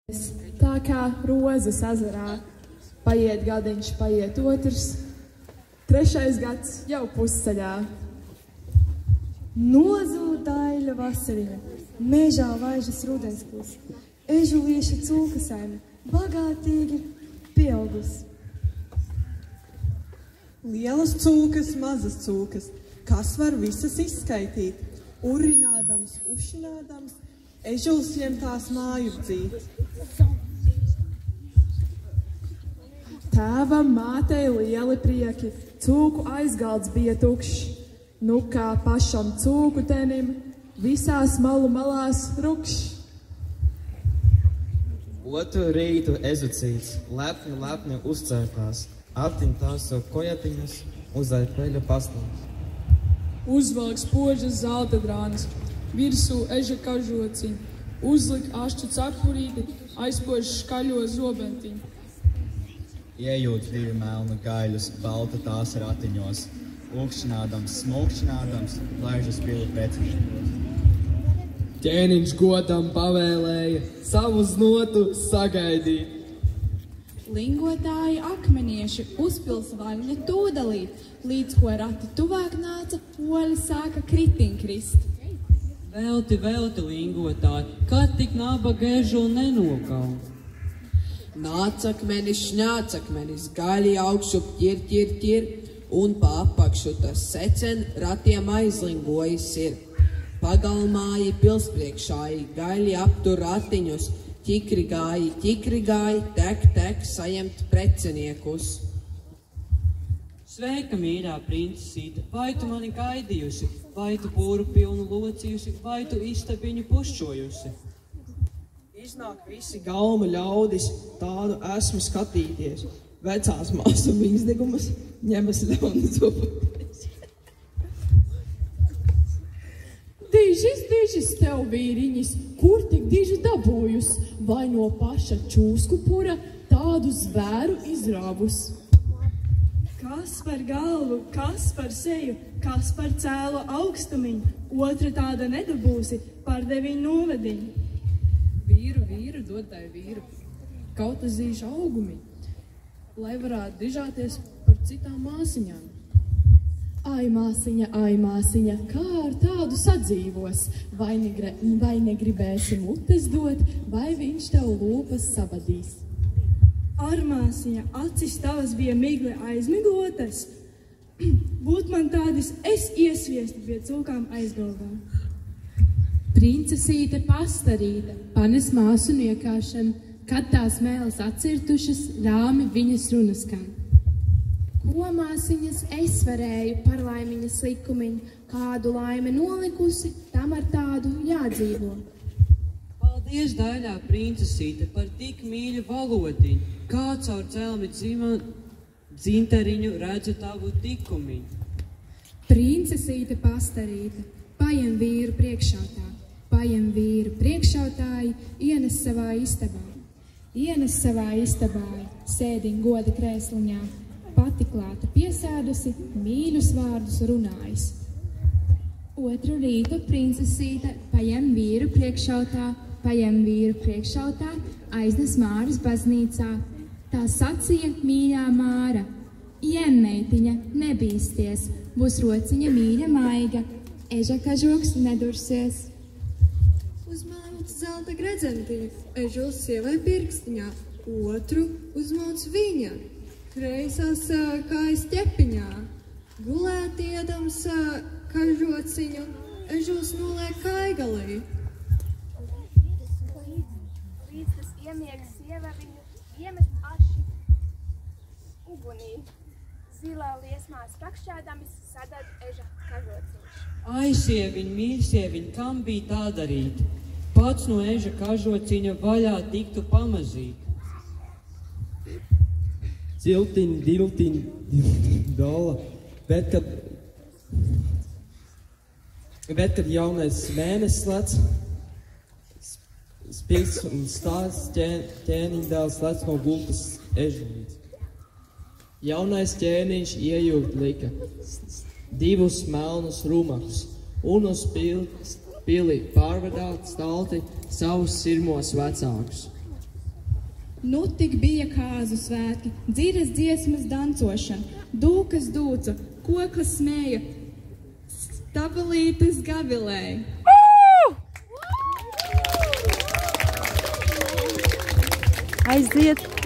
Tā kā rozes ezerā, paiet gadiņš, paiet otrs, 3. gads jau pusceļā. Nozula daļa vasariņa, mežā vaižas rudensklis, ežulieša cūkasaime, bagātīgi pieaugus. Lielas cūkas, mazas cūkas, kas var visas izskaitīt, urinādams, ušinādams, ežuls ņem tās māju dzīt. Tēvam, mātei lieli prieki, cūku aizgalds bija tukšs. Nu kā pašam cūku tenim, visās malu malās rukšs. Otru rītu ezucīts, lepni uzcērpās, attiņ tās savu kojatiņas, uzai peļu pastās. Uzvalk spožas zelta drānas, virsū eža kažociņu, uzlik ašķu cepurīti, aizpož skaļo zobentiņu. Iejūt divi melnu gaļus, balta tās ratiņos, lūkšķinādams, smūkšķinādams, laižas pilu preciņos. Ķēniņš godam pavēlēja savu znotu sagaidīt. Lingotāji akmenieši uzpils vaļņa tūdelīt, līdz ko rati tuvāk nāca, poļi sāka kritiņkrist. Velti, lingotāji, kad tik nabaga ežulu nenokaun. Nācakmenis, šņācakmenis, gaļi augšu ķir, un pa apakšu tas secen ratiem aizlingojas ir. Pagalmāji, pilspriekšāji, gaļi aptur ratiņus, ķikri gāji, tek, sajemt preceniekus. Sveika, mīļā princesīte, vai tu mani gaidījusi, vai tu pūru pilnu locījusi, vai tu istabiņu pušķojusi? Iznāk visi galma ļaudis, tādu esmu skatīties. Vecās māsu mīzdegumas, ņemas ļaunu zoboties. Dižis tev, vīriņis, kur tik dižu dabūjus, vai no paša čūsku pura tādu zvēru izrāvus? Kas par galvu, kas par seju, kas par cēlo augstumiņu, otra tāda nedabūsi, par 9 novediņu. Vīru, dod tai vīru, kauta zīšu augumi, lai varētu dižāties par citām māsiņām. Ai, māsiņa, kā ar tādu sadzīvos, vai negribēsi mutes dot, vai viņš tev lūpas sabadīs? Ar māsiņa, acis tavas bija migli aizmigotas. Būt man tādis, es iesviestu pie cūkām aizgalvā. Princesīte pastarīta, panes māsu niekāšanu, kad tās mēles atcirtušas, ļāmi viņas runaskan. Ko māsiņas es varēju par laimiņas likumiņu, kādu laime nolikusi, tam ar tādu jādzīvo. Paldies, daļā princesīte, par tik mīļu valodiņu, kā caur dzelmi dzinteriņu redzu tavu tikumiņu. Princesīte pastarīta, pajem vīru priekšautāji, ienes savā istabā, sēdiņ goda krēsliņā, pati klāta piesēdusi, mīļus vārdus runājis. Otru rītu princesīte pajem vīru priekšautā, aiznes Māras baznīcā. Tā sacīja mīļā Māra: Jem, meitiņa, nebīsties, būs rociņa mīļa maiga, eža kažoks nedursies. Uzmauc zelta gredzentiņu, ežuls sievai pirkstiņā, otru uzmauc viņa, kreisās kājas ķepiņā. Gulēt iedams kažociņu, ežuls noliek kaigalī. Līdz tas iemiegs sieva viņu iemet aši ugunī. Zilā liesmā sprakšķēdamis sadad eža kažociņš. Ai, sieviņ, mīļsieviņ, kam bija tā darīt? Pats no eža kažociņa vaļā tiktu pamazīt. Diltiņ, dola, bet kad jaunais mēnesis lec, spīgs un stāsts ķēniņa dēls lec no gultas ežulītes. Jaunais ķēniņš iejūt lika 2 melnus rumakus un uz pili pārvadāt stalti savus sirmos vecākus. Nu tik bija kāzu svētki, dzīves dziesmas dancošana, dūkas dūca, koklis smēja, stabelītes gavilēja. Aiziet!